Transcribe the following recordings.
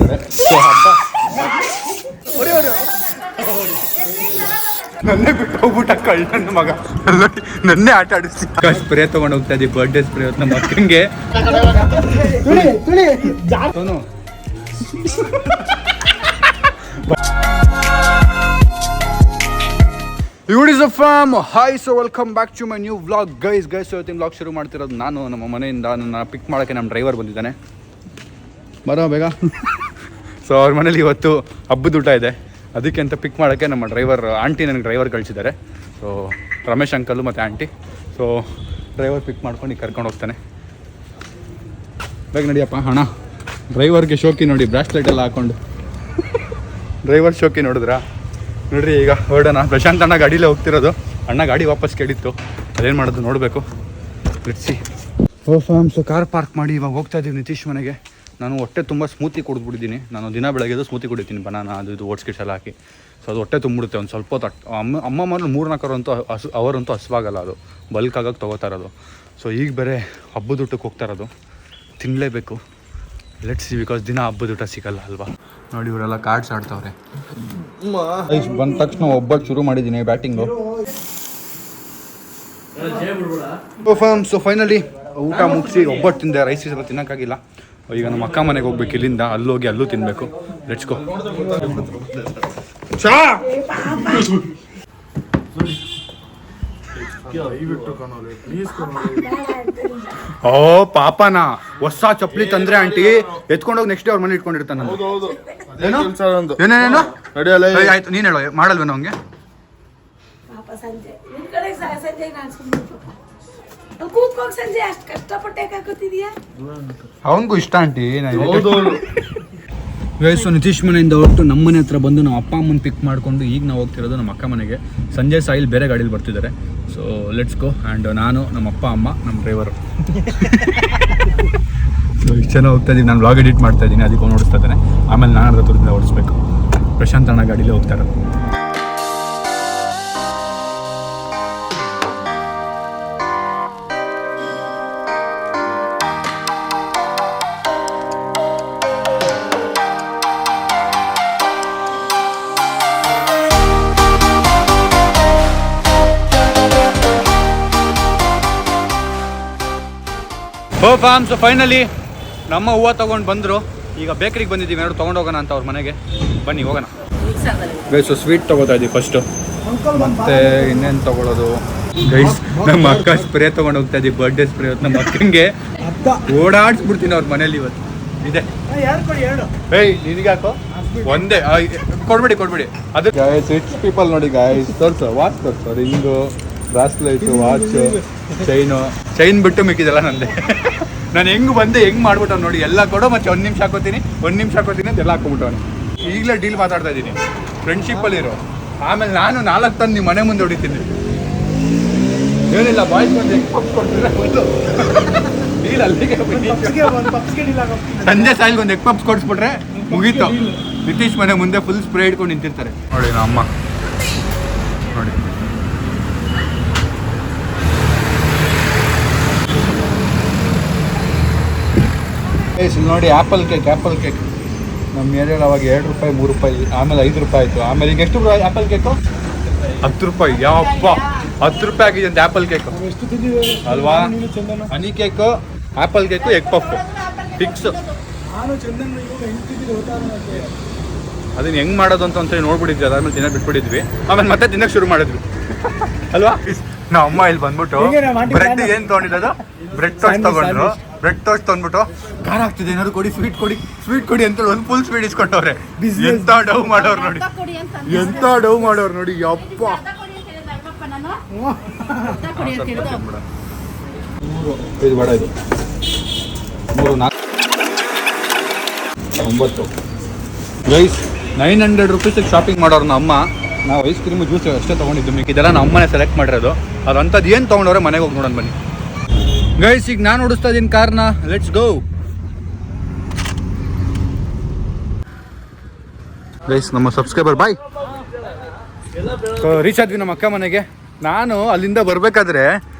ಮಾಡಿದ್ದಾರೆ. ಸೊ ಹಬ್ಬ ನನ್ನೇ ಬಿಟ್ಟು ಹೋಗ್ಬಿಟ್ಟ ಕಳ್ಳ ನನ್ನ ಮಗ. ನನ್ನೇ ಆಟ ಆಡಿಸ್ತಿ. ಸ್ಪ್ರೇ ತಗೊಂಡು ಹೋಗ್ತಾ ಇದ್ದೀವಿ, ಬರ್ಡೇ ಸ್ಪ್ರೇ ನಮ್ಮ ಅಕ್ಕಂಗೆ. Is a farm. Hi, so welcome back to my new vlog. Guys ಇವತ್ತಿನ ವ್ಲಾಗ್ ಶುರು ಮಾಡ್ತಿರೋದು ನಾನು. ನಮ್ಮ ಮನೆಯಿಂದ ನನ್ನ ಪಿಕ್ ಮಾಡೋಕ್ಕೆ ನಮ್ಮ ಡ್ರೈವರ್ ಬಂದಿದ್ದಾನೆ. ಬರೋ ಬೇಗ. ಸೊ ಅವ್ರ ಮನೇಲಿ ಇವತ್ತು ಹಬ್ಬದ ಊಟ ಇದೆ, ಅದಕ್ಕೆ ಅಂತ ಪಿಕ್ ಮಾಡೋಕ್ಕೆ ನಮ್ಮ ಡ್ರೈವರ್ ಆಂಟಿ ನನಗೆ ಡ್ರೈವರ್ ಕಳಿಸಿದ್ದಾರೆ. ಸೊ ರಮೇಶ್ ಅಂಕಲು ಮತ್ತು ಆಂಟಿ. ಸೊ ಡ್ರೈವರ್ ಪಿಕ್ ಮಾಡ್ಕೊಂಡು ಈಗ ಕರ್ಕೊಂಡು ಹೋಗ್ತಾನೆ. ಬೇಗ ನಡಿಯಪ್ಪ. ಅಣ್ಣ ಡ್ರೈವರ್ಗೆ ಶೋಕಿ ನೋಡಿ, ಬ್ರಾಸ್ಲೆಟ್ ಎಲ್ಲ ಹಾಕ್ಕೊಂಡು ಡ್ರೈವರ್ ಶೋಕಿ ನೋಡಿದ್ರಾ? ನೋಡ್ರಿ ಈಗ ಹೊರಡೋಣ. ಪ್ರಶಾಂತ್ ಅಣ್ಣ ಗಾಡಿಲೇ ಹೋಗ್ತಿರೋದು. ಅಣ್ಣ ಗಾಡಿ ವಾಪಸ್ ಕೇಳಿತ್ತು, ಅದೇನು ಮಾಡೋದು ನೋಡಬೇಕು. ಲೆಟ್ಸಿ. ಸೊ ಕಾರ್ ಪಾರ್ಕ್ ಮಾಡಿ ಇವಾಗ ಹೋಗ್ತಾ ಇದ್ದೀವಿ ನಿತೀಶ್ ಮನೆಗೆ. ನಾನು ಹೊಟ್ಟೆ ತುಂಬ ಸ್ಮೂತಿ ಕುಡಿದ್ಬಿಟ್ಟಿದ್ದೀನಿ. ನಾನು ದಿನ ಬೆಳಗ್ಗೆದು ಸ್ಮೂತಿ ಕುಡಿತೀನಿ, ಬನಾನಾ ಅದು ಇದು ಓಟ್ಸ್ ಗಿಟ್ಸ್ ಎಲ್ಲ ಹಾಕಿ. ಸೊ ಅದು ಹೊಟ್ಟೆ ತುಂಬಿಡುತ್ತೆ ಒಂದು ಸ್ವಲ್ಪ ಹೊತ್ತು. ಅಮ್ಮ ಮನೇಲಿ 3-4 ಅಂತೂ ಅವರಂತೂ ಹಸುವಾಗಲ್ಲ, ಅದು ಬಲ್ಕ್ ಆಗೋಕ್ಕೆ ತೊಗೋತಾ ಇರೋದು. ಸೊ ಈಗ ಬೇರೆ ಹಬ್ಬದ ಊಟಕ್ಕೆ ಹೋಗ್ತಾ ಇರೋದು, ತಿನ್ನಲೇಬೇಕು. ಲೆಟ್ಸಿ, ಬಿಕಾಸ್ ದಿನ ಹಬ್ಬದ ಊಟ ಸಿಗಲ್ಲ ಅಲ್ವಾ. ನೋಡಿ ಇವರೆಲ್ಲ ಕಾರ್ಡ್ಸ್ ಆಡ್ತಾವ್ರೆ. ಬಂದ ತಕ್ಷಣ ಒಬ್ಬಟ್ಟು ಶುರು ಮಾಡಿದ್ದೀನಿ ಬ್ಯಾಟಿಂಗು. ಸೊ ಫೈನಲಿ ಊಟ ಮುಗಿಸಿ ಒಬ್ಬಟ್ಟು ತಿಂದೆ. ರೈಸ್ ಎಲ್ಲ ತಿನ್ನೋಕ್ಕಾಗಿಲ್ಲ. ಈಗ ನಮ್ಮ ಅಕ್ಕ ಮನೆಗೆ ಹೋಗ್ಬೇಕು, ಇಲ್ಲಿಂದ ಅಲ್ಲೋಗಿ ಅಲ್ಲೂ ತಿನ್ನಬೇಕು. Let's go. ಓ ಪಾಪನಾ, ಹೊಸ ಚಪ್ಪಲಿ ತಂದ್ರೆ ಆಂಟಿ ಎತ್ಕೊಂಡೋಗಿ ನೆಕ್ಸ್ಟ್ ಡೇ ಅವ್ರ ಮನೆ ಇಟ್ಕೊಂಡಿರ್ತಾನೆ. ಏನೇನೇನು ಆಯ್ತು, ನೀನ್ ಹೇಳೋ. ಮಾಡಲ್ವೇನೋ ಹಂಗೆ? ಅವನಿಗೂ ಇಷ್ಟ ಆಂಟಿ. ಸೊ ನಿತೀಶ್ ಮನೆಯಿಂದ ಹೊರಟು ನಮ್ಮ ಮನೆ ಹತ್ರ ಬಂದು ನಮ್ಮ ಅಪ್ಪ ಅಮ್ಮನ ಪಿಕ್ ಮಾಡಿಕೊಂಡು ಈಗ ನಾವು ಹೋಗ್ತಿರೋದು ನಮ್ಮ ಅಕ್ಕ ಮನೆಗೆ. ಸಂಜೆ ಸಾಯಿಲ್ ಬೇರೆ ಗಾಡೀಲಿ ಬರ್ತಿದ್ದಾರೆ. So let's go. ಆ್ಯಂಡ್ ನಾನು, ನಮ್ಮ ಅಪ್ಪ ಅಮ್ಮ, ನಮ್ಮ ಡ್ರೈವರು. ಸೊ ಇಷ್ಟು ಜನ ಹೋಗ್ತಾ ಇದ್ದೀವಿ. ನಾನು ವ್ಲಾಗ್ ಎಡಿಟ್ ಮಾಡ್ತಾ ಇದ್ದೀನಿ, ಅದಕ್ಕೆ ಓಡಿಸ್ತಾ ಇದ್ದಾನೆ. ಆಮೇಲೆ ನಾನು ಅರ್ಧ ದೂರದಿಂದ ಓಡಿಸ್ಬೇಕು. ಪ್ರಶಾಂತ್ ಅಣ್ಣ ಗಾಡೀಲಿ ಹೋಗ್ತಾ ಇರೋದು. ಓ ಫಾರ್ಮ್. ಸೊ ಫೈನಲಿ ನಮ್ಮ ಹೂವು ತೊಗೊಂಡು ಬಂದರು. ಈಗ ಬೇಕ್ರಿಗೆ ಬಂದಿದ್ದೀವಿ, ಎರಡು ತೊಗೊಂಡು ಹೋಗೋಣ ಅಂತ ಅವ್ರ ಮನೆಗೆ. ಬನ್ನಿ ಹೋಗೋಣ. ಸೊ ಸ್ವೀಟ್ ತೊಗೋತಾ ಇದ್ದೀವಿ ಫಸ್ಟು, ಮತ್ತೆ ಇನ್ನೇನು ತೊಗೊಳೋದು. ಗೈಸ್ ನಮ್ಮ ಅಕ್ಕ ಸ್ಪ್ರೇ ತೊಗೊಂಡು ಹೋಗ್ತಾ ಇದ್ದೀವಿ, ಬರ್ಡೇ ಸ್ಪ್ರೇ. ನಮ್ಮ ಅಕ್ಕಂಗೆ ಓಡಾಡಿಸ್ಬಿಡ್ತೀನಿ ಅವ್ರ ಮನೇಲಿ ಇವತ್ತು ಇದೆ. ಏಯ್ ನಿನಗೆ ಹಾಕೋ ಒಂದೇ, ಕೊಡ್ಬೇಡಿ ಅದು. ಗಾಯ್ಸ್ ರಿಚ್ ಪೀಪಲ್ ನೋಡಿ ಗಾಯ್ಸ್. ತೋರ್ಸು ವಾಚ್, ತೋರ್ಸು ರಿಂಗು, ಬ್ರಾಸ್ಲೆಟು, ವಾಚು, ಚೈನ್ ಬಿಟ್ಟು ಮಿಕ್ಕಿದೆಲ್ಲ ನಂದೆ. ನಾನು ಹೆಂಗೆ ಬಂದೆ ಹೆಂಗೆ ಮಾಡ್ಬಿಟ್ಟು ನೋಡಿ. ಎಲ್ಲ ಕೊಡೋ ಮತ್ತೆ 1 ನಿಮಿಷ ಹಾಕೋತೀನಿ ಅಂತ ಎಲ್ಲ ಹಾಕೊಂಬಿಟ್ಟವನು. ಈಗಲೇ ಡೀಲ್ ಮಾತಾಡ್ತಾ ಇದ್ದೀನಿ, ಫ್ರೆಂಡ್ಶಿಪ್ಪಲ್ಲಿ ಇರೋ. ಆಮೇಲೆ ನಾನು 4 ತಂದು ನಿಮ್ಮ ಮನೆ ಮುಂದೆ ಹೊಡಿತೀನಿ. ಏನಿಲ್ಲ ಬಾಯ್ಸ್ ಬಂದು ಹೆಂಗೆ ಪಪ್ಸ್ ಕೊಡ್ತಿದ್ರೆ ಡೀಲ್ ಅಲ್ಲಿಗೆ. ಸಂಜೆ ಸಾಯಿಲ್ಗೆ ಒಂದು ಎಗ್ ಪಪ್ಸ್ ಕೊಡಿಸ್ಬಿಟ್ರೆ ಮುಗೀತು. ನಿತೀಶ್ ಮನೆ ಮುಂದೆ ಫುಲ್ ಸ್ಪ್ರೇ ಇಟ್ಕೊಂಡು ನಿಂತಿರ್ತಾರೆ ನೋಡಿ ನಮ್ಮ ಅಮ್ಮ. ನೋಡಿ ನೋಡಿ ಆ್ಯಪಲ್ ಕೇಕ್. ನಮ್ಮ ಏರಿಯಲ್ಲಿ ಅವಾಗ 2 ರೂಪಾಯಿ 3 ರೂಪಾಯಿ, ಆಮೇಲೆ 5 ರೂಪಾಯಿ ಆಯಿತು. ಆಮೇಲೆ ಈಗ ಎಷ್ಟು ಆ್ಯಪಲ್ ಕೇಕು? 10 ರೂಪಾಯಿ. ಯಾವಪ್ಪ 10 ರೂಪಾಯಿ ಆಗಿದೆ ಅಂತ ಆ್ಯಪಲ್ ಕೇಕು ಅಲ್ವಾ? Honey cake, apple cake, egg puff fix. ಅದನ್ನ ಹೆಂಗೆ ಮಾಡೋದು ಅಂತ ನೋಡ್ಬಿಟ್ಟಿದ್ವಿ. ಅದಾದ್ಮೇಲೆ ತಿನ್ನೋದು ಬಿಟ್ಬಿಟ್ಟಿದ್ವಿ. ಆಮೇಲೆ ಮತ್ತೆ ತಿನ್ನೋಕೆ ಶುರು ಮಾಡಿದ್ವಿ ಅಲ್ವಾ? ನಾವು ಅಮ್ಮ ಇಲ್ಲಿ ಬಂದ್ಬಿಟ್ಟು ಬ್ರೆಡ್ ಏನು ತೊಗೊಂಡಿದ್ದು, ಬ್ರೆಡ್ ಟೋಸ್ಟ್ ತೊಗೊಂಡ್ರು. ಬ್ರೆಡ್ ಟೋಸ್ಟ್ ತಂದ್ಬಿಟ್ಟು ಖಾರ ಆಗ್ತಿದೆ, ಏನಾದ್ರು ಕೊಡಿ, ಸ್ವೀಟ್ ಕೊಡಿ ಅಂತ ಒಂದು ಫುಲ್ ಸ್ವೀಟ್ ಇಸ್ಕೊಂಡವ್ರೆ. ಎಂತ ಡವ್ ಮಾಡೋರು ನೋಡಿ, ಯಪ್ಪ. 5 ಬೇಡ, 3 4 9 ಗೈಸ್ 900 ರುಪೀಸಿಗೆ ಶಾಪಿಂಗ್ ಮಾಡೋರು ನಮ್ಮ ಅಮ್ಮ. ನಾವು ಐಸ್ ಕ್ರೀಮು ಜ್ಯೂಸ್ ಅಷ್ಟೇ ತೊಗೊಂಡಿದ್ದು, ಮಿಕ್ಕಿದೆಲ್ಲ ನಮ್ಮ ಅಮ್ಮನೇ ಸೆಲೆಕ್ಟ್ ಮಾಡಿರೋದು. ಅದು ಅಂಥದ್ದು ಏನು ತೊಗೊಂಡವ್ರೆ ಮನೆಗೆ ಹೋಗಿ ನೋಡೋಣ ಬನ್ನಿ. ಗೈಸ್ ಈಗ ನಾನು ಓಡಿಸ್ತಾ ಇದ್ದೀನಿ ಕಾರ್ನ. Let's go. ಗೈಸ್ ನಮ್ಮ ಸಬ್ಸ್ಕ್ರೈಬರ್ ಬಾಯ್. ರೀಚ್ ಆದ್ವಿ ನಮ್ಮ ಅಕ್ಕ ಮನೆಗೆ. ನಾನು ಅಲ್ಲಿಂದ ಬರ್ಬೇಕಾದ್ರೆ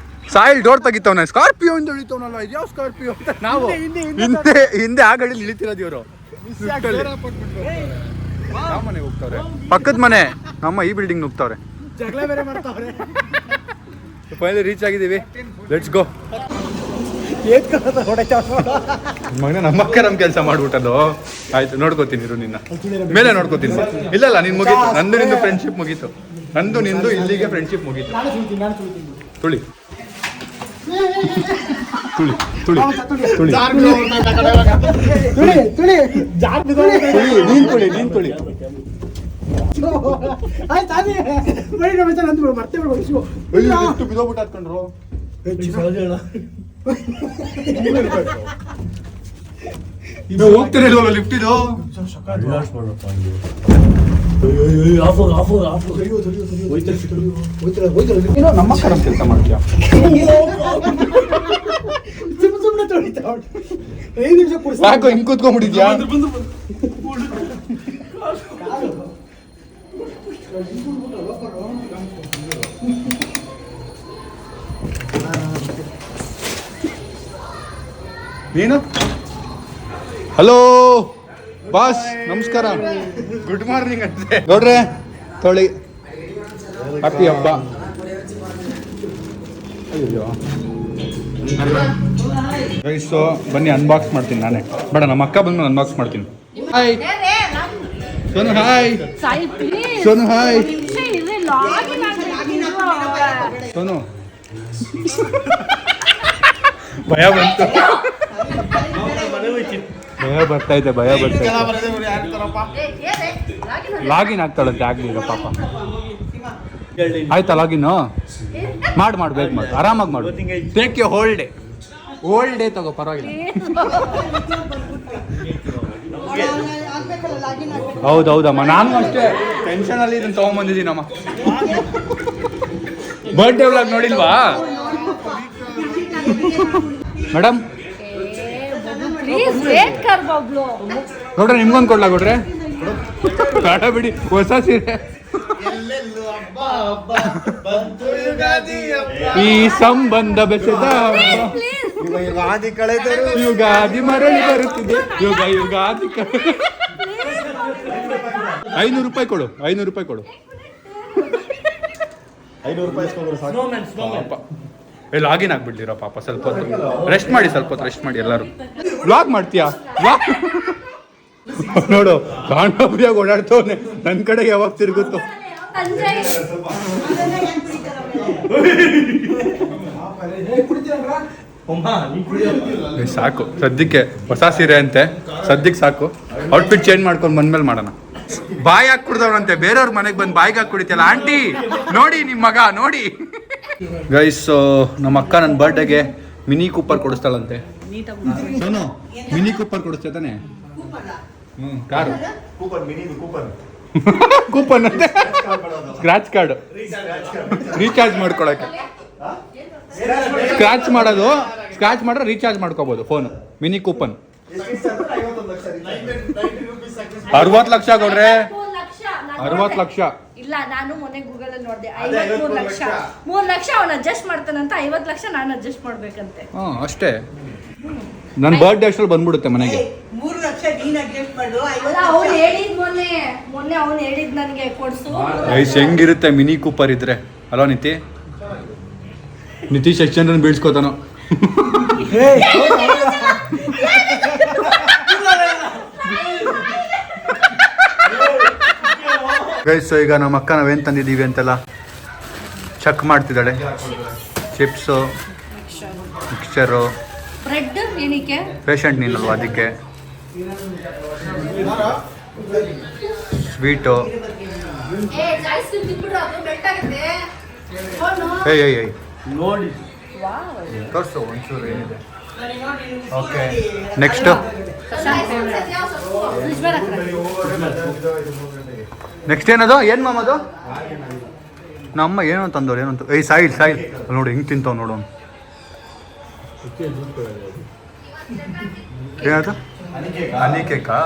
ಸಾಯಿಲ್ ಡೋರ್ ತೆಗಿತವನ, ಸ್ಕಾರ್ಪಿಯೋ ಇಂದ ಇಳಿತವನಲ್ಲ, ಇದ್ಯಾವ ಸ್ಕಾರ್ಪಿಯೋ ಅಂತ ನಾವು ಹಿಂದೆ ಆ ಗಾಡಿಲಿ ಇಳಿತಿರೋದು. ಇವರು ಯಾವ ಮನೆಗೆ ಹೋಗ್ತಾವ್ರೆ? ಪಕ್ಕದ ಮನೆ. ನಮ್ಮ ಈ ಬಿಲ್ಡಿಂಗ್ ನುಗ್ತಾವ್ರೆ. ಜಗಳ ಬೇರೆ ಮಾಡ್ತಾವ್ರೆ. ಫೈನಲಿ ರೀಚ್ ಆಗಿದ್ದೀವಿ. Let's go. ಮಗನೇ ನಮ್ಮ ಅಕ್ಕ ನಮ್ಮ ಕೆಲಸ ಮಾಡ್ಬಿಟ್ಟದು. ಆಯ್ತು, ನೋಡ್ಕೋತೀನಿ ಇರು ನಿನ್ನ ಮೇಲೆ ನೋಡ್ಕೋತೀನಿ. ಇಲ್ಲ ನೀನ್ ಮುಗೀತು. ನಂದು ನಿಂದು ಫ್ರೆಂಡ್ಶಿಪ್ ಮುಗೀತು. ನಂದು ನಿಂದು ಇಲ್ಲಿಗೆ ಫ್ರೆಂಡ್ಶಿಪ್ ಮುಗೀತು. ತುಳಿ ತುಳಿ ತುಳಿ ತುಳಿ ನೀನ್ ತುಳಿ ನೀನ್ ತುಳಿ. ಬಿದೋಗ್ಬಿಟ್ಟು ಹಾಕೊಂಡ್ರು. ಹೋಗ್ತಿರಲ್ವಲ್ಲ ಲಿಫ್ಟ್ ಇದು. ನಮ್ಮ ಕೆಲಸ ಮಾಡ್ತೀಯ. ಯಾಕೋ ಹಿಂಗ್ ಕೂತ್ಕೊಂಡ್ಬಿಟ್ಟಿದ್ಯಾ? ನೀನು ಹಲೋ ಬಾಸ್, ನಮಸ್ಕಾರ, ಗುಡ್ ಮಾರ್ನಿಂಗ್ ಅಂತೆ. ನೋಡ್ರೆ ತೊಳಿ, ಹ್ಯಾಪಿ ಹಬ್ಬ. ಅಯ್ಯೋ ರೈಸು ಬನ್ನಿ ಅನ್ಬಾಕ್ಸ್ ಮಾಡ್ತೀನಿ ನಾನೇ. ಬೇಡ, ನಮ್ಮ ಅಕ್ಕ ಬಂದು ಅನ್ಬಾಕ್ಸ್ ಮಾಡ್ತೀನಿ. Hi Sonu. Hi Sonu. Hi Sonu. ಭಯ ಬಂತು. ಭಯ ಬರ್ತೈತೆ. ಲಾಗಿನ್ ಆಗ್ತಾಳಂತೆ. ಆಗ್ಲಿಲ್ಲ ಪಾಪ. ಆಯ್ತಾ ಲಾಗಿನ್? ಮಾಡು ಬೇಗ ಮಾಡು, ಆರಾಮಾಗಿ ಮಾಡು. ಟೇಕ್ ಯು ಹೋಲ್ ಡೇ ತಗೋ, ಪರವಾಗಿಲ್ಲ. ಹೌದಮ್ಮ, ನಾನು ಅಷ್ಟೇ ಟೆನ್ಷನ್ ಅಲ್ಲಿ ಇದನ್ನ ತಗೊಂಡ್ಬಂದಿದ್ದೀನಮ್ಮ. ಬರ್ಡೇ ವ್ಲಾಗ್ ನೋಡಿಲ್ವಾ ಮೇಡಮ್? ನೋಡ್ರೆ ನಿಮ್ಗೊಂದು ಕೊಡ್ಲಾ? ಕೊಡ್ರೆ ಬೇಡ ಬಿಡಿ, ಹೊಸ ಸೀರೆ. ಈ ಸಂಬಂಧ ಬೆಸೆದ ಯುಗಾದಿ ಕಳೆದರು, ಯುಗಾದಿ ಮರಳಿ ಬರುತ್ತಿದೆ, ಯುಗಾದಿ 500 ರೂಪಾಯಿ ಕೊಡು. 500 ರೂಪಾಯಿ ಕೊಡು. 500 ರೂಪಾಯಿ ಲಾಗಿನ್ ಆಗ್ಬಿಡ್ಲಿರೋ ಪಾಪ. ಸ್ವಲ್ಪ ಹೊತ್ತು ರೆಸ್ಟ್ ಮಾಡಿ, ರೆಸ್ಟ್ ಮಾಡಿ ಎಲ್ಲರೂ. ವ್ಲಾಗ್ ಮಾಡ್ತೀಯಾ? ನೋಡು, ಕಾಂಡೋಬ್ರಿಯಾಗಿ ಓಡಾಡ್ತವನೆ, ನನ್ನ ಕಡೆಗೆ ಯಾವಾಗ ತಿರುಗುತ್ತೋ. ಸಾಕು ಸದ್ಯಕ್ಕೆ. ಹೊಸ ಸೀರೆ ಅಂತೆ, ಸದ್ಯಕ್ಕೆ ಸಾಕು. ಔಟ್ಫಿಟ್ ಚೇಂಜ್ ಮಾಡ್ಕೊಂಡು ಬಂದ್ಮೇಲೆ ಮಾಡೋಣ. ಬಾಯಿ ಹಾಕಿ ಕುಡ್ದವ್ರಂತೆ, ಬೇರೆಯವ್ರ ಮನೆಗೆ ಬಂದು ಬಾಯಿಗೆ ಹಾಕಿ ಕುಡಿತಲ್ಲ. ಆಂಟಿ ನೋಡಿ, ನಿಮ್ಮ ಮಗ ನೋಡಿ. ಗೈಸ್, ನಮ್ಮ ಅಕ್ಕ ನನ್ನ ಬರ್ಡೇಗೆ ಮಿನಿ ಕೂಪರ್ ಕೊಡಿಸ್ತಾಳಂತೆ. ಸೋನು, ಮಿನಿ ಕೂಪರ್ ಕೊಡಿಸ್ತಾ ತಾನೆ? ಕಾರು ಕೂಪನ್ ಅಂತೆ. ಸ್ಕ್ರಾಚ್ ಕಾರ್ಡ್ ರೀಚಾರ್ಜ್ ಮಾಡ್ಕೊಳಕ್ಕೆ. ಸ್ಕ್ರಾಚ್ ಮಾಡಿದ್ರೆ ರೀಚಾರ್ಜ್ ಮಾಡ್ಕೋಬಹುದು ಫೋನ್. ಮಿನಿ ಕೂಪನ್ 60 ಲಕ್ಷ ಕೊಡ್ರೆ. 60 ಲಕ್ಷ ಇಲ್ಲ, ನಾನು ಮೊನ್ನೆ ಗೂಗಲ್ ಅಲ್ಲಿ ನೋಡಿದೆ. 53 ಲಕ್ಷ. 3 ಲಕ್ಷ ಅವನು ಅಡ್ಜಸ್ಟ್ ಮಾಡ್ತಾನಂತ, 50 ಲಕ್ಷ ನಾನು ಅಡ್ಜಸ್ಟ್ ಮಾಡ್ಬೇಕಂತೆ. ಅಷ್ಟೇ. ನನ್ನ ಬರ್ಡೇ ಅಷ್ಟರಲ್ಲಿ ಬಂದ್ಬಿಡುತ್ತೆ ಮನೆಗೆ. 3 ಲಕ್ಷ ನೀನ್ ಅಡ್ಜಸ್ಟ್ ಮಾಡು. ಅವ್ನು ಹೇಳಿದ್ ಮೊನ್ನೆ ಅವ್ನು ಹೇಳಿದ್ ನನಗೆ ಕೊಡ್ಸು. ಹೆಂಗಿರುತ್ತೆ ಮಿನಿ ಕೂಪರ್ ಇದ್ರೆ ಅಲ್ವಾ ನಿತಿ? ನಿತೀಶ್ ಎಕ್ಸ್ಚೇಂಜ್ ಬೀಳ್ಸ್ಕೋತಾನೋ. ಗೈಸ್, ಈಗ ನಮ್ಮ ಅಕ್ಕ ನಾವೇನು ತಂದಿದ್ದೀವಿ ಅಂತೆಲ್ಲ ಚೆಕ್ ಮಾಡ್ತಿದ್ದಾಳೆ. Chips, mixture. ಬ್ರೆಡ್ ಏನಕ್ಕೆ? ಪೇಷಂಟ್ ನೀನಲ್ವಾ, ಅದಕ್ಕೆ. ಸ್ವೀಟು. ಏಯ್ ನೋಡಿ ತೋರಿಸು ಒಂಚೂರು ಏನಿದೆ. ಓಕೆ, ನೆಕ್ಸ್ಟು ಏನದು? ಏನು ಮಾಮದು? ನಮ್ಮ ಏನೋ ತಂದವ್ರು, ಏನಂತ. ಸಾಯಿಲ್ ನೋಡು ಹೆಂಗೆ ತಿಂತಾವ್ ನೋಡು. ಏನದು? ಹನಿ ಕೇಕಾ?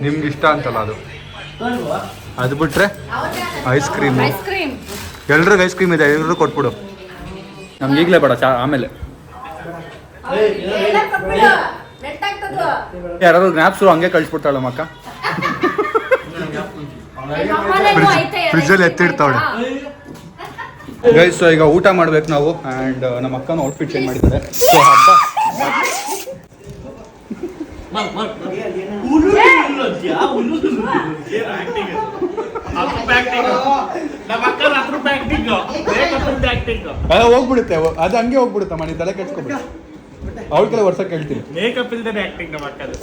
ನಿಮ್ಗೆ ಇಷ್ಟ ಅಂತಲ್ಲ ಅದು. ಅದು ಬಿಟ್ರೆ ಐಸ್ ಕ್ರೀಮು. ಎಲ್ರಿಗೂ ಐಸ್ ಕ್ರೀಮ್ ಇದೆ, ಎಲ್ರಿಗೂ ಕೊಟ್ಬಿಡು. ನಮ್ಗೆ ಈಗಲೇ ಬೇಡ, ಆಮೇಲೆ. ಯಾರು ಜ್ಞಾಪ್ಸು ಹಂಗೆ ಕಳಿಸ್ಬಿಡ್ತಾಳೆ ಅಕ್ಕ. ಫ್ರಿಜ್ಜಲ್ಲಿ ಎತ್ತಿಡ್ತಾವಳೆ. ಗೈಸ್ ಸೊ ಈಗ ಊಟ ಮಾಡ್ಬೇಕು ನಾವು. ಆ್ಯಂಡ್ ನಮ್ಮ ಅಕ್ಕನ ಔಟ್ಫಿಟ್ ಚೇಂಜ್ ಮಾಡಿದ್ದಾರೆ. ಸೊ ಹಬ್ಬ ಹೋಗ್ಬಿಡುತ್ತೆ ಅದು ಹಂಗೆ ಹೋಗ್ಬಿಡುತ್ತಮ್ಮ. ನೀನು ತಲೆ ಕೆಡ್ಸ್ಕೊಬಿಡು. ಅವಳ ಕೆಲ ವರ್ಷ ಕೇಳ್ತೀನಿ. ಮೇಕಪ್ ಇಲ್ದೇ ಆಕ್ಟಿಂಗ್ ನಮ್ಮ ಅಕ್ಕದು.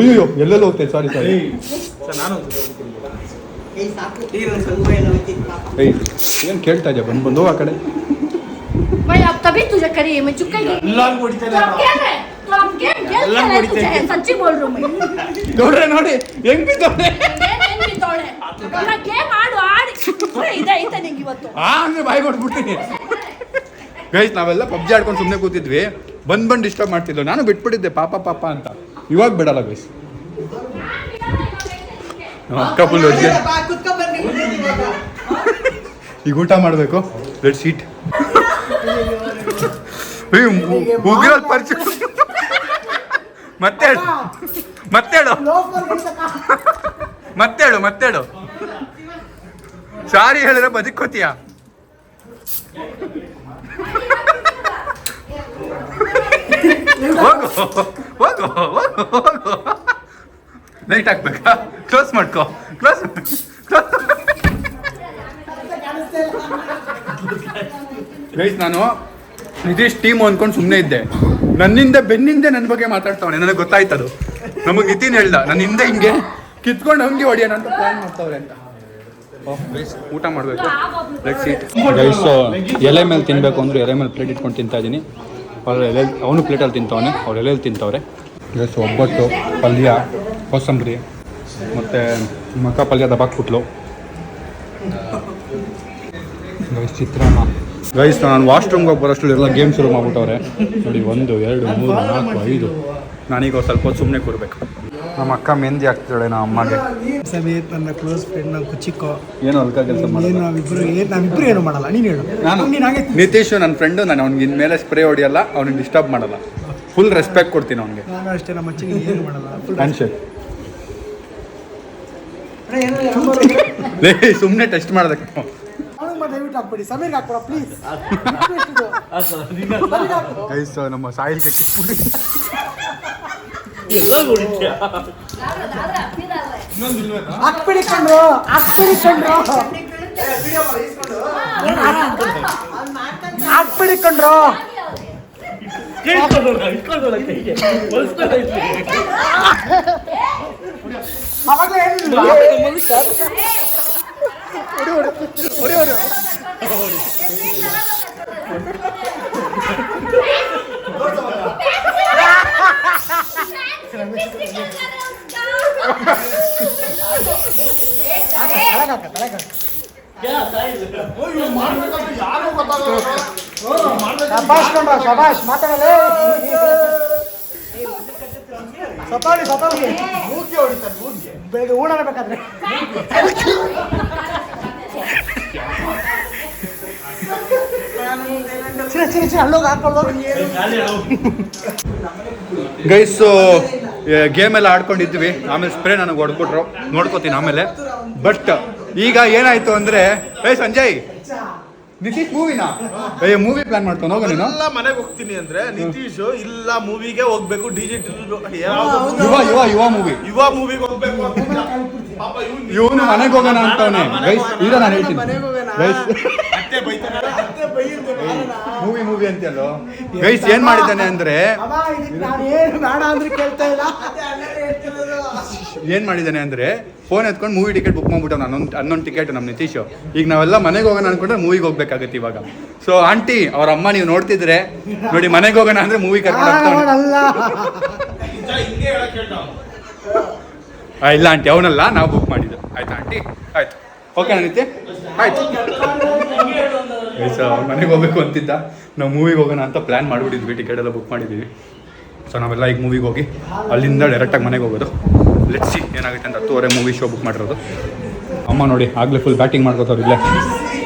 ಅಯ್ಯೋ ಎಲ್ಲೆಲ್ಲ ಹೋಗ್ತೇವೆ. ಸಾರಿ ನಾನು ಏನು ಕೇಳ್ತಾ ಇದ್ಯಾ? ಬಂದು ಆ ಕಡೆ मैं अब तभी तुझे करी है, मैं चुप गई। सच्ची बोल रहा हूँ मैं। ನೋಡ್ರೆ ನೋಡಿ ಹೆಂಗ್ ಬಿದ್ದವ್ನೆ. ಗೇಮ್ ಆಡು ಆಡಿ ಇದೆ ಐತೆ ನಿಂಗೆ ಇವತ್ತು. ಹಂಗೆ ಬಾಯಿ ಕೊಟ್ಬಿಡ್ತೀನಿ. ಗೈಸ್ ನಾವೆಲ್ಲ ಪಬ್ಜಿ ಆಡ್ಕೊಂಡು ಸುಮ್ಮನೆ ಕೂತಿದ್ವಿ. ಬಂದು ಡಿಸ್ಟರ್ಬ್ ಮಾಡ್ತಿದ್ವು. ನಾನು ಬಿಟ್ಬಿಟ್ಟಿದ್ದೆ ಪಾಪ ಪಾಪ ಅಂತ. ಇವಾಗ ಬಿಡಲ್ಲ ಗೈಸ್. ಅಕ್ಕ ಫುಲ್ ಈಗ ಊಟ ಮಾಡಬೇಕು. ಲೆಟ್ಸ್ ಈಟ್. ಮುಗಿರೋದು ಪರಿಚಯ. ಮತ್ತೇಳು ಸಾರಿ ಹೇಳಿದ್ರೆ ಬದುಕೋತೀಯ. ಹೋಗು ನೈಟ್ ಹಾಕ್ಬೇಕಾ? ಕ್ಲೋಸ್ ಮಾಡ್ಕೋ. ಗೈಸ್ ನಾನು ನಿತೀಶ್ ಟೀಮ್ ಅಂದ್ಕೊಂಡು ಸುಮ್ಮನೆ ಇದ್ದೆ. ನನ್ನಿಂದ ಬೆನ್ನಿಂದೆ ನನ್ನ ಬಗ್ಗೆ ಮಾತಾಡ್ತಾವನೆ. ನನಗೆ ಗೊತ್ತಾಯ್ತದು. ನಮಗೆ ನಿತಿನ್ ಹೇಳ್ದ ನನ್ನ ಹಿಂದೆ ಹಿಂಗೆ ಕಿತ್ಕೊಂಡು ಹಂಗೆ ಹೊಡಿಯೋಣ ಅಂತ ಪ್ಲಾನ್ ಮಾಡ್ತಾವ್ರೆ ಅಂತ. ಗೈಸ್ ಊಟ ಮಾಡಬೇಕು. Let's heat. ಗೈಸ್ ಎಲೆ ಮೇಲೆ ತಿನ್ನಬೇಕು ಅಂದ್ರೆ ಎಲೆ ಮೇಲೆ ಪ್ಲೇಟ್ ಇಟ್ಕೊಂಡು ತಿಂತಾ ಇದ್ದೀನಿ. ಅವನು ಪ್ಲೇಟಲ್ಲಿ ತಿಂತವನೆ, ಅವ್ರು ಎಲೆಯಲ್ಲಿ ತಿಂತವ್ರೆ. ಗೈಸ್ ಒಬ್ಬಟ್ಟು, ಪಲ್ಯ, ಕೋಸಂಬರಿ ಮತ್ತು ಮಕ್ಕ ಪಲ್ಯ ದಬ್ಬಾಕ್ಬಿಟ್ಲು. ಗೈಸ್ ಚಿತ್ರಾನ್ನ. ಗೈಸ್ ನಾನು ವಾಶ್ರೂಮ್ಗೆ ಹೋಗಿ ಬರೋಷ್ಟು ಎಲ್ಲ ಗೇಮ್ ಶುರು ಮಾಡ್ಬಿಟ್ಟವ್ರೆ ನೋಡಿ. 1 2 3 4 5. ನಾನೀಗ ಸ್ವಲ್ಪ ಹೊತ್ತು ಸುಮ್ಮನೆ ಕೂರ್ಬೇಕು. ನಮ್ಮ ಅಕ್ಕ ಮೆಹಂದಿ ಹಾಕ್ತಾಳೆ ನಮ್ಮ ಅಮ್ಮಗೆ. ಸಮೇತ್ ನನ್ನ ಕ್ಲೋಸ್ ಫ್ರೆಂಡ್ ನಾವು ಕುಚಿಕೋ ಏನು ಅಲ್ಕ ಕೆಲಸ ಮಾಡಿ ನಾವಿಬ್ರು ಏನು ಮಾಡಲ್ಲ. ನೀನು ಹೇಳು. ನಾನು ನಿತೀಶ್ ನನ್ನ ಫ್ರೆಂಡು. ನಾನು ಅವ್ನಿಗೆ ಇನ್ಮೇಲೆ ಸ್ಪ್ರೇ ಹೊಡಿಯಲ್ಲ, ಅವ್ನಿಗೆ ಡಿಸ್ಟರ್ಬ್ ಮಾಡಲ್ಲ. ಫುಲ್ ರೆಸ್ಪೆಕ್ಟ್ ಕೊಡ್ತೀನಿ ಅವ್ನಿಗೆ. ನಾನು ಅಷ್ಟೇ ನಮ್ಮ ಅಚ್ಚಿಗೆ ಏನು ಮಾಡಲ್ಲ. ಹ್ಯಾಂಡ್ಶೇಕ್. ಸುಮ್ಮನೆ ಟೆಸ್ಟ್ ಮಾಡೋದಕ್ಕೆ. ದಯವಿಟ್ಟು ಹಾಕ್ಬಿಡಿ. ಸಮೀರ್ಗೆ ಹಾಕ್ಬಿಡ ಪ್ಲೀಸ್. ಗೈಸ್ ನಮ್ಮ ಸಾಯಿಲ್ಗೆ ಕಿಟ್ಬಿಡಿ. ಹಾಕ್ಬಿಡಿ ಕಣ್ರು. ಅವಾಗಲೇ ಶಬಾಷ್ ಮಾತಾಡಲೇ. ಸತಾಳಿ ಬೆಳಗ್ಗೆ ಊಟ ಬೇಕಾದ್ರೆ ಅಲ್ಲೋಗಿ ಹಾಕೊಳ್ಳೋದು. ಗೈಸ್ ಗೇಮ್ ಎಲ್ಲ ಆಡ್ಕೊಂಡಿದ್ವಿ. ಆಮೇಲೆ ಸ್ಪ್ರೇ ನನಗೆ ಹೊಡ್ಬಿಟ್ರು. ನೋಡ್ಕೋತೀನಿ ಆಮೇಲೆ. ಬಟ್ ಈಗ ಏನಾಯ್ತು ಅಂದ್ರೆ ಸಂಜಯ್ ನಿತೀಶ್ ಮೂವಿನಾ ಮೂವಿ ಪ್ಲಾನ್ ಮಾಡ್ತಾನೆ. ಹೋಗ ನೀನು ಎಲ್ಲ ಮನೆಗೆ ಹೋಗ್ತೀನಿ ಅಂದ್ರೆ ನಿತೀಶ್ ಇಲ್ಲ ಮೂವಿಗೆ ಹೋಗ್ಬೇಕು. ಯುವ ಮೂವಿಗೆ ಹೋಗ್ಬೇಕು. ಇವನು ಮನೆಗೆ ಹೋಗೋಣ ಅಂತವನೆ. ಗೈಸ್ ಈಗ ನಾನು ಹೇಳ್ತೀನಿ ಗೈಸ್ ಮೂವಿ ಅಂತೆಲ್ಲೋ. ಗೈಸ್ ಏನ್ ಮಾಡಿದ್ದಾನೆ ಅಂದ್ರೆ ಫೋನ್ ಎತ್ಕೊಂಡು ಮೂವಿ ಟಿಕೆಟ್ ಬುಕ್ ಮಾಡ್ಬಿಟ್ಟು ಹನ್ನೊಂದು ಟಿಕೆಟ್ ನಮ್ಮ ನಿತೀಶ್. ಈಗ ನಾವೆಲ್ಲ ಮನೆಗೆ ಹೋಗೋಣ ಅನ್ಕೊಂಡ್ರೆ ಮೂವಿಗೆ ಹೋಗ್ಬೇಕಾಗತ್ತೆ ಇವಾಗ. ಸೊ ಆಂಟಿ ಅವ್ರ ಅಮ್ಮ ನೀವು ನೋಡ್ತಿದ್ರೆ ನೋಡಿ, ಮನೆಗೆ ಹೋಗೋಣ ಅಂದ್ರೆ ಮೂವಿ ಕರ್ಕೊಂಡು ಇಲ್ಲ ಆಂಟಿ ಅವನಲ್ಲ, ನಾವು ಬುಕ್ ಮಾಡಿದ್ದು. ಆಯ್ತಾ ಆಂಟಿ? ಆಯ್ತು ಓಕೆ ನಿತ್ಯ ಆಯ್ತು. ಅವ್ರ ಮನೆಗೆ ಹೋಗ್ಬೇಕು ಅಂತಿದ್ದ. ನಾವು ಮೂವಿಗೆ ಹೋಗೋಣ ಅಂತ ಪ್ಲ್ಯಾನ್ ಮಾಡಿಬಿಟ್ಟಿದ್ವಿ. ಟಿಕೆಟ್ ಎಲ್ಲ ಬುಕ್ ಮಾಡಿದ್ದೀವಿ. ಸೊ ನಾವೆಲ್ಲ ಈಗ ಮೂವಿಗೆ ಹೋಗಿ ಅಲ್ಲಿಂದ ಡೈರೆಕ್ಟಾಗಿ ಮನೆಗೆ ಹೋಗೋದು. ಲೆಟ್ಸ್ ಸಿ ಏನಾಗುತ್ತೆ ಅಂತ. 10:30 ಮೂವಿ ಶೋ ಬುಕ್ ಮಾಡಿರೋದು. ಅಮ್ಮ ನೋಡಿ ಆಗಲೇ ಫುಲ್ ಬ್ಯಾಟಿಂಗ್ ಮಾಡ್ಕೋತಾರೆ ಇಲ್ಲೇ.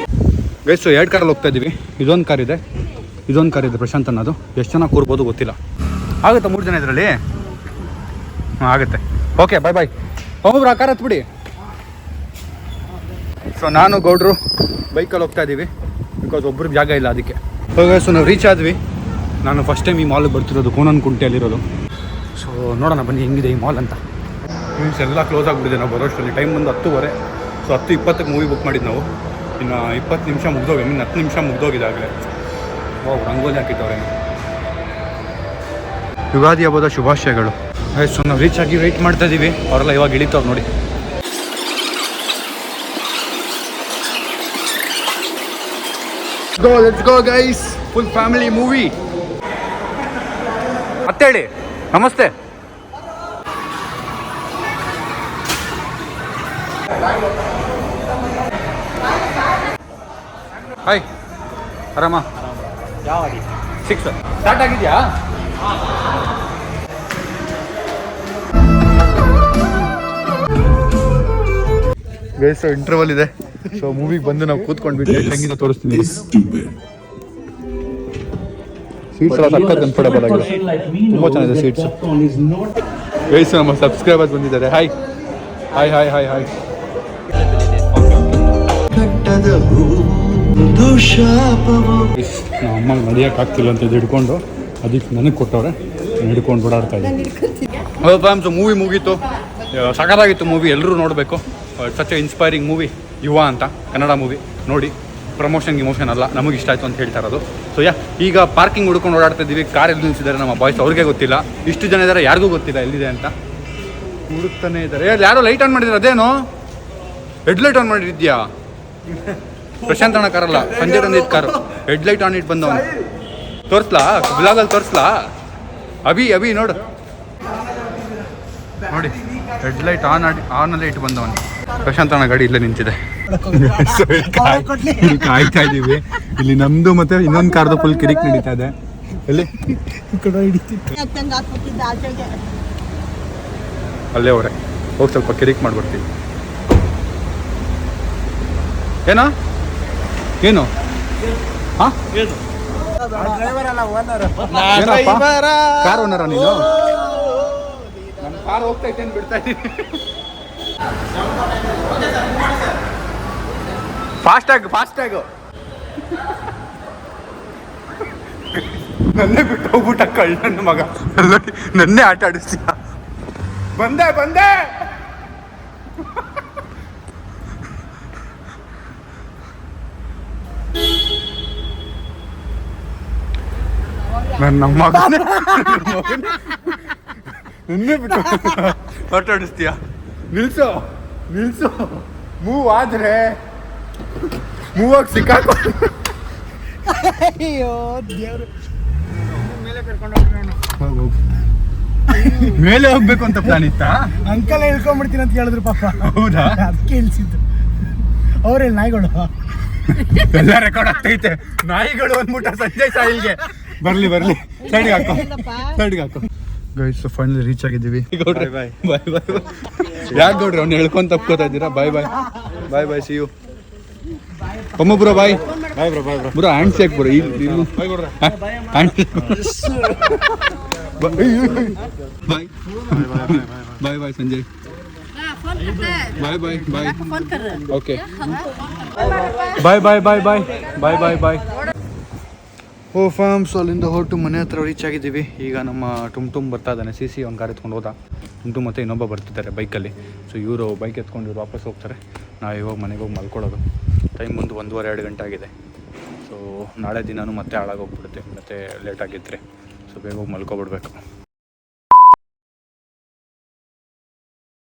ಗೈಸ್ 2 ಕಾರಲ್ಲಿ ಹೋಗ್ತಾ ಇದ್ದೀವಿ. ಇದೊಂದು ಕಾರ್ ಇದೆ ಪ್ರಶಾಂತ್ ಅನ್ನೋದು. ಎಷ್ಟು ಜನ ಕೂರ್ಬೋದು ಗೊತ್ತಿಲ್ಲ. ಆಗುತ್ತಾ 3 ಜನ ಇದರಲ್ಲಿ? ಆಗುತ್ತೆ. ಓಕೆ ಬಾಯ್ ಬಾಯ್. ಒಬ್ಬೊಬ್ರು ಕಾರ್ ಹತ್ಬಿಡಿ. ಸೊ ನಾನು ಗೌಡ್ರು ಬೈಕಲ್ಲಿ ಹೋಗ್ತಾ ಇದ್ದೀವಿ ಬಿಕಾಸ್ ಒಬ್ರಿಗೆ ಜಾಗ ಇಲ್ಲ ಅದಕ್ಕೆ. ಸೊ ನಾವು ರೀಚ್ ಆದ್ವಿ. ನಾನು ಫಸ್ಟ್ ಟೈಮ್ ಈ ಮಾಲ್ಗೆ ಬರ್ತಿರೋದು, ಕೋನನಕುಂಟೆಯಲ್ಲಿರೋದು. ಸೊ ನೋಡೋಣ ಬನ್ನಿ ಹೆಂಗಿದೆ ಈ ಮಾಲ್ ಅಂತ. ಮೀನ್ಸ್ ಎಲ್ಲ ಕ್ಲೋಸ್ ಆಗಿಬಿಟ್ಟಿದೆ ನಾವು ಬರೋಷ್ಟರಲ್ಲಿ. ಟೈಮ್ ಬಂದು 10:30. ಸೊ 10:20ಕ್ಕೆ ಮೂವಿ ಬುಕ್ ಮಾಡಿದ್ದು ನಾವು. ಇನ್ನು 20 ನಿಮಿಷ ಮುಗ್ದೋಗಿ, 10 ನಿಮಿಷ ಮುಗ್ದೋಗಿದ್ದಾಗಲೇ. ರಂಗೋಲಿ ಹಾಕಿದ್ದವ್ರೆ. ಯುಗಾದಿ ಹಬ್ಬದ ಶುಭಾಶಯಗಳು. ಆಯ್ತು, ಸೊ ನಾವು ರೀಚ್ ಆಗಿ ವೆಯ್ಟ್ ಮಾಡ್ತಾ ಇದ್ದೀವಿ. ಅವರೆಲ್ಲ ಇವಾಗ ಇಳಿತವ್ರು ನೋಡಿ. Let's go guys, full family movie. ಮತ್ತೆ ಹೇಳಿ ನಮಸ್ತೆ. ಹಾಯ್, ಆರಾಮ? ಯಾವ 6 ಸ್ಟಾರ್ಟ್ ಆಗಿದೆಯಾ? ಗೈಸ್ ಇಂಟರ್ವಲ್ ಇದೆ. ಸೊ ಮೂವಿಗೆ ಬಂದು ನಾವು ಕೂತ್ಕೊಂಡ್ಬಿಟ್ಟು ಹೆಂಗಿದೆ ತೋರಿಸ್ತೀನಿ. ಸೀಟ್ಸ್ ಎಲ್ಲ ಸಕ್ಕತ್ ಕಂಫರ್ಟಬಲ್ ಆಗಿದೆ, ತುಂಬ ಚೆನ್ನಾಗಿದೆ ಸೀಟ್ಸ್. ಗೈಸ್ ನಮ್ಮ ಸಬ್ಸ್ಕ್ರೈಬರ್ಸ್ ಬಂದಿದ್ದಾರೆ. Hi hi hi hi hi. ನಮ್ಮ ಅಮ್ಮಗೆ ನಡೆಯೋಕ್ಕಾಗ್ತಿಲ್ಲ ಅಂತ ಹಿಡ್ಕೊಂಡು ಅದಕ್ಕೆ ನನಗೆ ಕೊಟ್ಟವ್ರೆ. ಹಿಡ್ಕೊಂಡು ಓಡಾಡ್ತಾ ಇದ್ದೀನಿ. ಸೊ ಮೂವಿ ಮುಗೀತು, ಸಖತ್ತಾಗಿತ್ತು ಮೂವಿ. ಎಲ್ಲರೂ ನೋಡಬೇಕು. Such inspiring movie. ಯುವ ಅಂತ ಕನ್ನಡ ಮೂವಿ ನೋಡಿ. ಪ್ರಮೋಷನ್ ಗಿಮೋಷನ್ ಅಲ್ಲ, ನಮಗೆ ಇಷ್ಟ ಆಯಿತು ಅಂತ ಹೇಳ್ತಾ ಇರೋದು. ಸೊ ಈಗ ಪಾರ್ಕಿಂಗ್ ಹುಡ್ಕೊಂಡು ಓಡಾಡ್ತಾ ಇದ್ದೀವಿ. ಕಾರ್ ಎಲ್ಲಿ ನಿಲ್ಸಿದ್ದಾರೆ ನಮ್ಮ ಬಾಯ್ಸ್, ಅವ್ರಿಗೆ ಗೊತ್ತಿಲ್ಲ. ಇಷ್ಟು ಜನ ಇದ್ದಾರೆ, ಯಾರಿಗೂ ಗೊತ್ತಿಲ್ಲ ಎಲ್ಲಿದೆ ಅಂತ. ಹುಡುಕ್ತಾನೆ ಇದ್ದಾರೆ. ಯಾರೋ ಲೈಟ್ ಆನ್ ಮಾಡಿದ್ರು, ಅದೇನು ಹೆಡ್ಲೈಟ್ ಆನ್ ಮಾಡಿದ್ಯಾ? ಪ್ರಶಾಂತ್ ಅಣ್ಣ ಕಾರಲ್ಲ, Sanjay Ranjith car. Headlight on ಇಟ್ಟು ಬಂದವನು. ತೋರಿಸ್ಲಾ ಬ್ಲಾಗಲ್ಲಿ ತೋರಿಸ್ಲಾ? ಅಭಿ ನೋಡು ನೋಡಿ, ಹೆಡ್ಲೈಟ್ ಆನಲ್ಲಿ ಇಟ್ಟು ಬಂದವನು. ಪ್ರಶಾಂತ್ ಅಣ್ಣ ಗಾಡಿ ಇಲ್ಲೇ ನಿಂತಿದೆ. ಕಾಯ್ತಾ ಇದ್ದೀವಿ. ಇಲ್ಲಿ ನಮ್ದು ಮತ್ತೆ ಇನ್ನೊಂದು ಕಾರ್ದು ಫುಲ್ ಕಿರಿಕ್ ನಡೀತಾ ಇದೆ. ಎಲ್ಲಿ ಅಲ್ಲೇ ಅವರೇ, ಹೋಗಿ ಸ್ವಲ್ಪ ಕಿರಿಕ್ ಮಾಡ್ಬಿಡ್ತೀವಿ. ಏನು ಹಾಂ, ಕಾರ್ ಓನರ ನೀನು? ನನ್ನ ಕಾರ್ ಹೋಗ್ತೈತೆ ಅಂತ ಬಿಡ್ತಾ ಇದ್ದೀನಿ. ಫಾಸ್ಟ್ಯಾಗು ನನ್ನೇ ಬಿಟ್ಟು ಹೋಗ್ಬಿಟ್ಟ ಕಳ್ಳ ನನ್ನ ಮಗ. ನನ್ನೇ ಆಟ ಆಡಿಸ್ತೀಯ. ಬಂದೆ ನನ್ನ ಮಗ ನನ್ನೇ ಬಿಟ್ಟು ಆಟ ಆಡಿಸ್ತೀಯ. ನಿಲ್ಸು ಮೂವ್ ಆದ್ರೆ ಮೂವಾಗಿ ಸಿಕ್ಕಾಕೋ. ಅಯ್ಯೋ ದೇವ್ರು, ಮೇಲೆ ಕರ್ಕೊಂಡು ಹೋಗು. ಮೇಲೆ ಹೋಗ್ಬೇಕು ಅಂತ ಪ್ಲಾನ್ ಇತ್ತ? ಅಂಕಲ್ ಇಳ್ಕೊಂಡ್ಬಿಡ್ತೀನಿ ಅಂತ ಹೇಳಿದ್ರು ಪಾಪ. ಹೌದಾ? ಅದಕ್ಕೆ ಇಳಿಸಿದ್ದು. ಅವ್ರೇ ನಾಯಿಗಳು ಎಲ್ಲ ರೆಕಾರ್ಡ್ ಆಗ್ತೈತೆ. ನಾಯಿಗಳು ಅಂದ್ಬಿಟ್ಟ ಸಂಜಯ್ ಸಾಯಿಲ್ಗೆ. ಬರ್ಲಿ ಸೈಡ್ಗೆ ಹಾಕೋ. ಗೈಸ್ ಫೈನಲಿ ರೀಚ್ ಆಗಿದ್ದೀವಿ. ಬಾಯ್. ಯಾಕೆ ಗೌಡ್ರಿ ಅವ್ನು ಹೇಳ್ಕೊಂಡು ತಪ್ಕೋತಾ ಇದ್ದೀರಾ? Bye see you. ಒಮ್ಮೊಬ್ರು bye bro, hand shake bro. Bye Sanjay. Bye. Okay bye. Oh farm. So ಅಲ್ಲಿಂದ ಹೊರಟು ಮನೆ ಹತ್ರ ರೀಚ್ ಆಗಿದ್ದೀವಿ. ಈಗ ನಮ್ಮ ಟುಮ್ ಬರ್ತಾ ಇದ್ದಾನೆ. CC ಒಂದು ಕಾರ್ ಎತ್ಕೊಂಡು ಹೋದ. ಟುಮ್ ಮತ್ತು ಇನ್ನೊಬ್ಬ ಬರ್ತಿದ್ದಾರೆ ಬೈಕಲ್ಲಿ. ಸೊ ಇವರು ಬೈಕ್ ಎತ್ಕೊಂಡು ಇವ್ರು ವಾಪಸ್ ಹೋಗ್ತಾರೆ. ನಾವು ಇವಾಗ ಮನೆಗೆ ಹೋಗಿ ಮಲ್ಕೊಳ್ಳೋದು. ಟೈಮ್ ಬಂದು 1:30-2 ಗಂಟೆ ಆಗಿದೆ. ಸೊ ನಾಳೆ ದಿನವೂ ಮತ್ತೆ ಹಾಳಾಗೋಗ್ಬಿಡುತ್ತೆ ಮತ್ತೆ ಲೇಟಾಗಿದ್ದರೆ. ಸೊ ಬೇಗ ಹೋಗಿ ಮಲ್ಕೊಬಿಡ್ಬೇಕು.